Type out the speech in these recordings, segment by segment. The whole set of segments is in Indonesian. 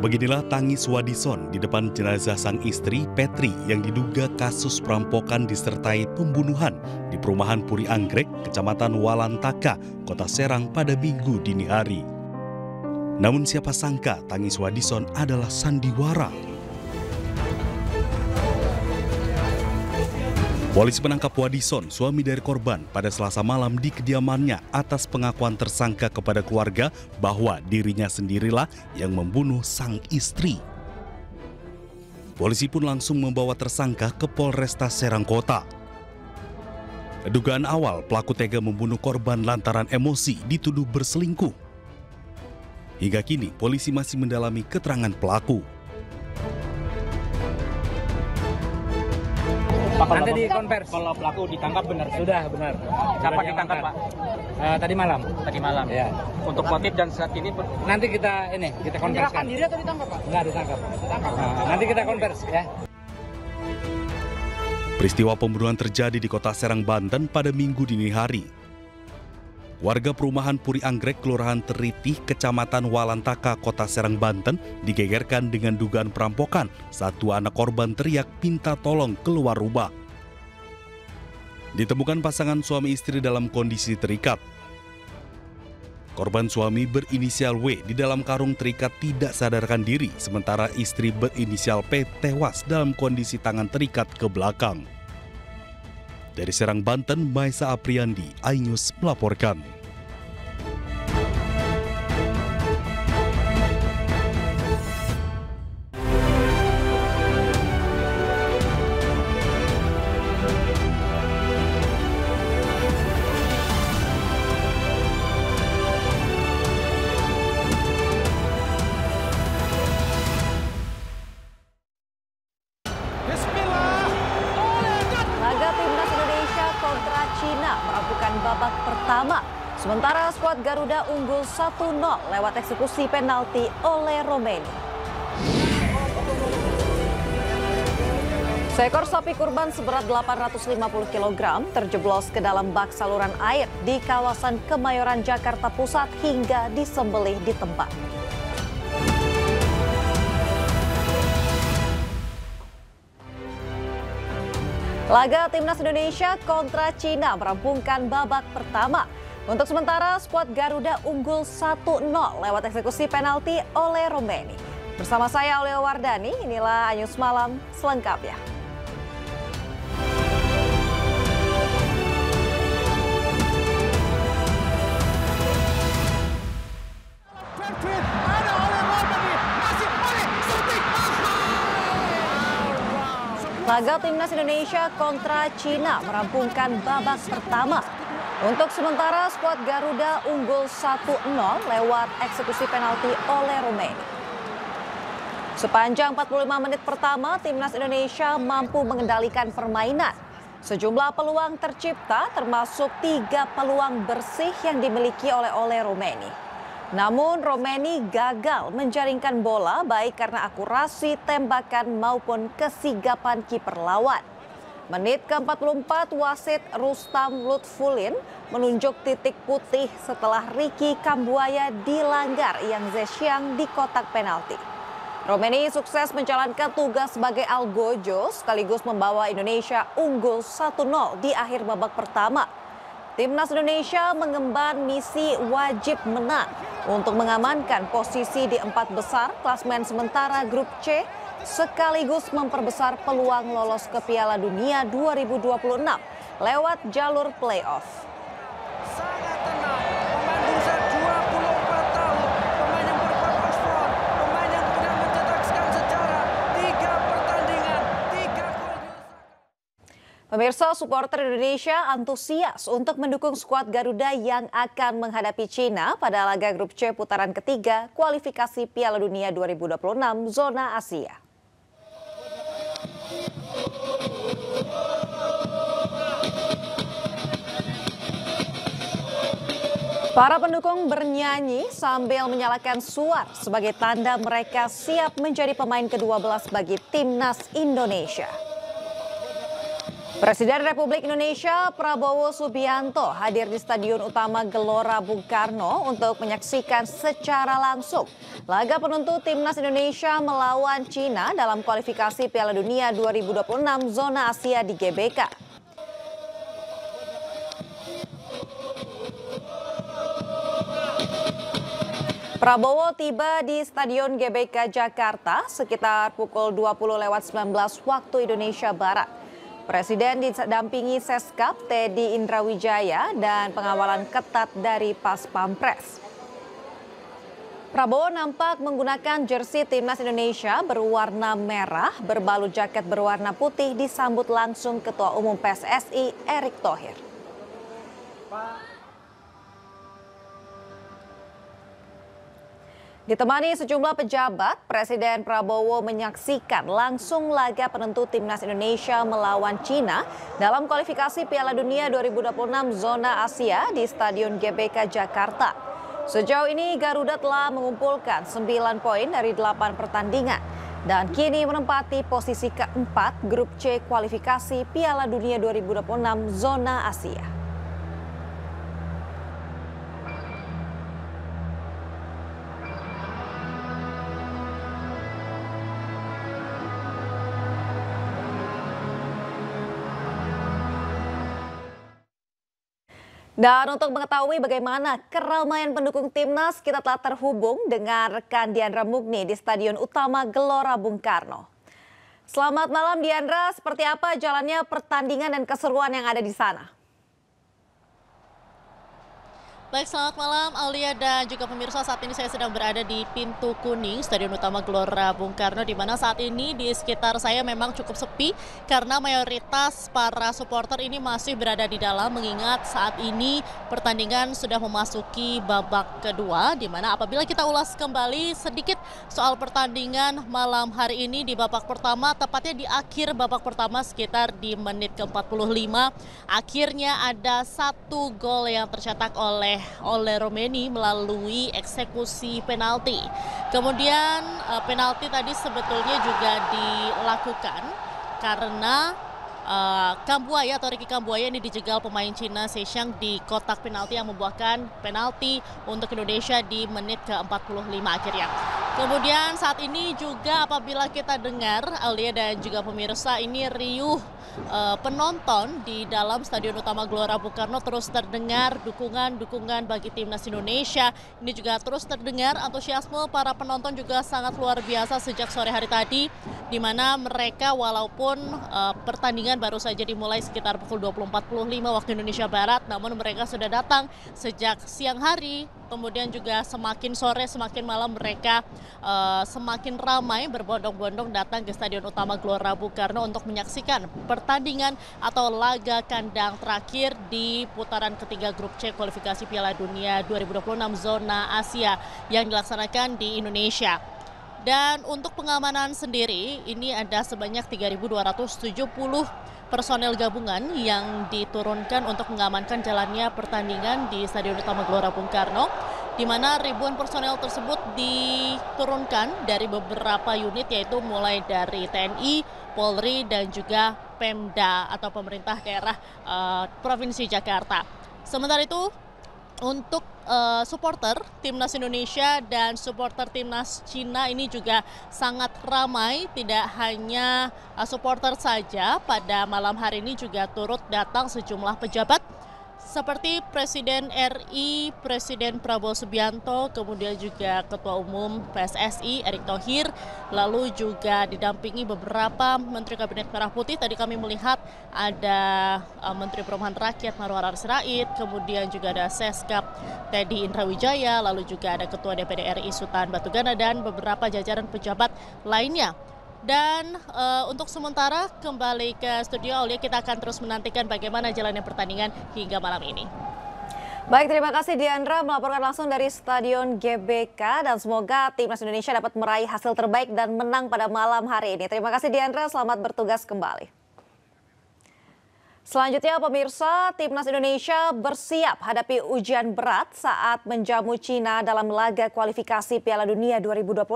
Beginilah tangis Wadison di depan jenazah sang istri Petri yang diduga kasus perampokan disertai pembunuhan di perumahan Puri Anggrek, Kecamatan Walantaka, Kota Serang pada Minggu dini hari. Namun siapa sangka tangis Wadison adalah sandiwara. Polisi menangkap Wadison, suami dari korban, pada Selasa malam di kediamannya atas pengakuan tersangka kepada keluarga bahwa dirinya sendirilah yang membunuh sang istri. Polisi pun langsung membawa tersangka ke Polresta Serang Kota. Dugaan awal pelaku tega membunuh korban lantaran emosi dituduh berselingkuh. Hingga kini polisi masih mendalami keterangan pelaku. Nanti dikonversi. Kalau pelaku ditangkap benar? Sudah benar. Kapan ditangkap, Pak? Tadi malam. Tadi malam. Ya. Untuk motif dan saat ini nanti kita konversikan. menyerahkan diri atau ditangkap, Pak? Enggak ditangkap. Nanti kita konversi ya. Peristiwa pembunuhan terjadi di Kota Serang, Banten pada Minggu dini hari. Warga perumahan Puri Anggrek, Kelurahan Teritih, Kecamatan Walantaka, Kota Serang, Banten digegerkan dengan dugaan perampokan saat dua anak korban teriak minta tolong keluar rumah. Ditemukan pasangan suami istri dalam kondisi terikat. Korban suami berinisial W di dalam karung terikat tidak sadarkan diri, sementara istri berinisial P tewas dalam kondisi tangan terikat ke belakang. Dari Serang, Banten, Maisa Apriandi, iNews melaporkan. Laga Timnas Indonesia kontra Cina merampungkan babak pertama. Sementara skuad Garuda unggul 1-0 lewat eksekusi penalti oleh Romeni. Seekor sapi kurban seberat 850 kg terjeblos ke dalam bak saluran air di kawasan Kemayoran, Jakarta Pusat hingga disembelih di tempat. Laga Timnas Indonesia kontra Cina merampungkan babak pertama. Untuk sementara, skuad Garuda unggul 1-0 lewat eksekusi penalti oleh Romeni. Bersama saya Aulia Wardani, inilah iNews Malam selengkapnya. Laga Timnas Indonesia kontra Cina merampungkan babak pertama. Untuk sementara, skuad Garuda unggul 1-0 lewat eksekusi penalti oleh Romeni. Sepanjang 45 menit pertama, Timnas Indonesia mampu mengendalikan permainan. Sejumlah peluang tercipta, termasuk 3 peluang bersih yang dimiliki oleh Romeni. Namun Romeni gagal menjaringkan bola baik karena akurasi tembakan maupun kesigapan kiper lawan. Menit ke-44 wasit Rustam Lutfulin menunjuk titik putih setelah Ricky Kambuaya dilanggar Yang Zhexiang di kotak penalti. Romeni sukses menjalankan tugas sebagai algojo sekaligus membawa Indonesia unggul 1-0 di akhir babak pertama. Timnas Indonesia mengemban misi wajib menang untuk mengamankan posisi di 4 besar klasemen sementara grup C sekaligus memperbesar peluang lolos ke Piala Dunia 2026 lewat jalur playoff. Sangat tenang, pemain berusia 24 tahun, pemain yang berpaspor, pemain yang kemudian mencetakkan sejarah 3 pertandingan, 3 gol. Pemirsa, supporter Indonesia antusias untuk mendukung skuad Garuda yang akan menghadapi Cina pada laga grup C putaran ketiga kualifikasi Piala Dunia 2026 zona Asia. Para pendukung bernyanyi sambil menyalakan suar sebagai tanda mereka siap menjadi pemain ke-12 bagi Timnas Indonesia. Presiden Republik Indonesia Prabowo Subianto hadir di Stadion Utama Gelora Bung Karno untuk menyaksikan secara langsung laga penuntut Timnas Indonesia melawan Cina dalam kualifikasi Piala Dunia 2026 zona Asia di GBK. Prabowo tiba di Stadion GBK Jakarta sekitar pukul 20.19 waktu Indonesia Barat. Presiden didampingi Seskap Teddy Indrawijaya dan pengawalan ketat dari Pas Pampres. Prabowo nampak menggunakan jersey Timnas Indonesia berwarna merah berbalut jaket berwarna putih disambut langsung Ketua Umum PSSI Erick Thohir. Ditemani sejumlah pejabat, Presiden Prabowo menyaksikan langsung laga penentu Timnas Indonesia melawan Cina dalam kualifikasi Piala Dunia 2026 zona Asia di Stadion GBK Jakarta. Sejauh ini Garuda telah mengumpulkan 9 poin dari 8 pertandingan dan kini menempati posisi keempat grup C kualifikasi Piala Dunia 2026 zona Asia. Dan untuk mengetahui bagaimana keramaian pendukung Timnas, kita telah terhubung dengan rekan Diandra Mugni di Stadion Utama Gelora Bung Karno. Selamat malam Diandra, seperti apa jalannya pertandingan dan keseruan yang ada di sana? Baik, selamat malam Aulia dan juga pemirsa. Saat ini saya sedang berada di pintu kuning Stadion Utama Gelora Bung Karno, di mana saat ini di sekitar saya memang cukup sepi karena mayoritas para supporter ini masih berada di dalam, mengingat saat ini pertandingan sudah memasuki babak kedua, di mana apabila kita ulas kembali sedikit soal pertandingan malam hari ini di babak pertama, tepatnya di akhir babak pertama sekitar di menit ke-45, akhirnya ada satu gol yang tercetak oleh Romeni melalui eksekusi penalti. Kemudian penalti tadi sebetulnya juga dilakukan karena Kambuaya atau Ricky Kambuaya ini dijegal pemain Cina Sesiang di kotak penalti yang membuahkan penalti untuk Indonesia di menit ke-45 akhirnya. Kemudian saat ini juga apabila kita dengar, Aulia dan juga pemirsa, ini riuh penonton di dalam Stadion Utama Gelora Bung Karno, terus terdengar dukungan bagi Timnas Indonesia. Ini juga terus terdengar antusiasme para penonton juga sangat luar biasa sejak sore hari tadi, di mana mereka walaupun pertandingan baru saja dimulai sekitar pukul 20.45 waktu Indonesia Barat, namun mereka sudah datang sejak siang hari. Kemudian juga semakin sore, semakin malam mereka semakin ramai berbondong-bondong datang ke Stadion Utama Gelora Bung Karno untuk menyaksikan pertandingan atau laga kandang terakhir di putaran ketiga grup C kualifikasi Piala Dunia 2026 zona Asia yang dilaksanakan di Indonesia. Dan untuk pengamanan sendiri, ini ada sebanyak 3.270 personel gabungan yang diturunkan untuk mengamankan jalannya pertandingan di Stadion Utama Gelora Bung Karno, di mana ribuan personel tersebut diturunkan dari beberapa unit, yaitu mulai dari TNI, Polri, dan juga Pemda atau pemerintah daerah Provinsi Jakarta. Sementara itu, untuk supporter Timnas Indonesia dan supporter Timnas Cina ini juga sangat ramai. Tidak hanya supporter saja, pada malam hari ini juga turut datang sejumlah pejabat seperti Presiden RI, Presiden Prabowo Subianto, kemudian juga Ketua Umum PSSI Erick Thohir, lalu juga didampingi beberapa Menteri Kabinet Merah Putih. Tadi kami melihat ada Menteri Perumahan Rakyat Marwarar Sirait, kemudian juga ada Seskap Teddy Indrawijaya, lalu juga ada Ketua DPD RI Sultan Batugana dan beberapa jajaran pejabat lainnya. Dan untuk sementara kembali ke studio, Aulia, kita akan terus menantikan bagaimana jalannya pertandingan hingga malam ini. Baik, terima kasih Diandra melaporkan langsung dari Stadion GBK, dan semoga Timnas Indonesia dapat meraih hasil terbaik dan menang pada malam hari ini. Terima kasih Diandra, selamat bertugas kembali. Selanjutnya pemirsa, Timnas Indonesia bersiap hadapi ujian berat saat menjamu Cina dalam laga kualifikasi Piala Dunia 2026.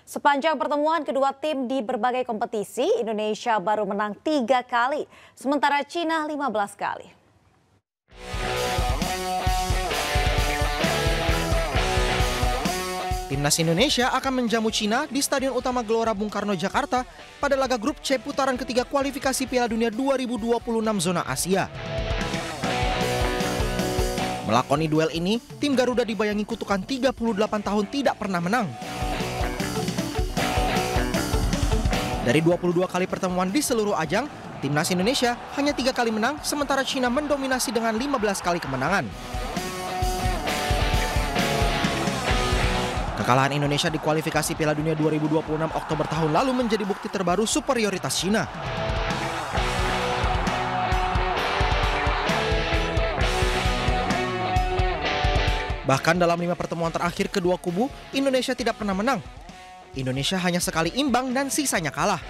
Sepanjang pertemuan kedua tim di berbagai kompetisi, Indonesia baru menang 3 kali, sementara Cina 15 kali. Timnas Indonesia akan menjamu Cina di Stadion Utama Gelora Bung Karno, Jakarta pada laga grup C putaran ketiga kualifikasi Piala Dunia 2026 zona Asia. Melakoni duel ini, tim Garuda dibayangi kutukan 38 tahun tidak pernah menang. Dari 22 kali pertemuan di seluruh ajang, Timnas Indonesia hanya 3 kali menang, sementara Cina mendominasi dengan 15 kali kemenangan. Kekalahan Indonesia di kualifikasi Piala Dunia 2026 Oktober tahun lalu menjadi bukti terbaru superioritas Cina. Bahkan dalam 5 pertemuan terakhir kedua kubu, Indonesia tidak pernah menang. Indonesia hanya sekali imbang dan sisanya kalah.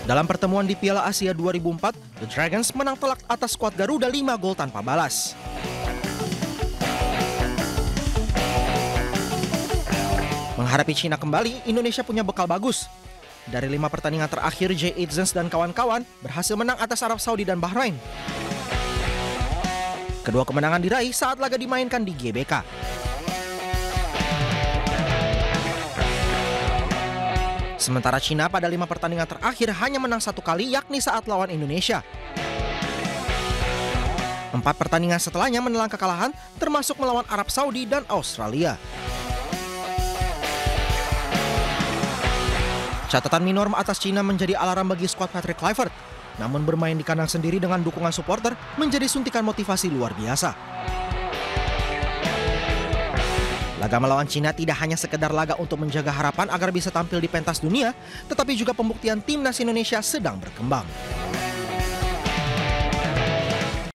Dalam pertemuan di Piala Asia 2004, The Dragons menang telak atas skuad Garuda 5 gol tanpa balas. Menghadapi Cina kembali, Indonesia punya bekal bagus. Dari 5 pertandingan terakhir, Jay Itzens dan kawan-kawan berhasil menang atas Arab Saudi dan Bahrain. Kedua kemenangan diraih saat laga dimainkan di GBK. Sementara Cina pada 5 pertandingan terakhir hanya menang 1 kali, yakni saat lawan Indonesia. 4 pertandingan setelahnya menelan kekalahan, termasuk melawan Arab Saudi dan Australia. Catatan minor atas Cina menjadi alarm bagi skuad Patrick Kluivert. Namun bermain di kandang sendiri dengan dukungan supporter menjadi suntikan motivasi luar biasa. Laga melawan Cina tidak hanya sekedar laga untuk menjaga harapan agar bisa tampil di pentas dunia, tetapi juga pembuktian timnas Indonesia sedang berkembang.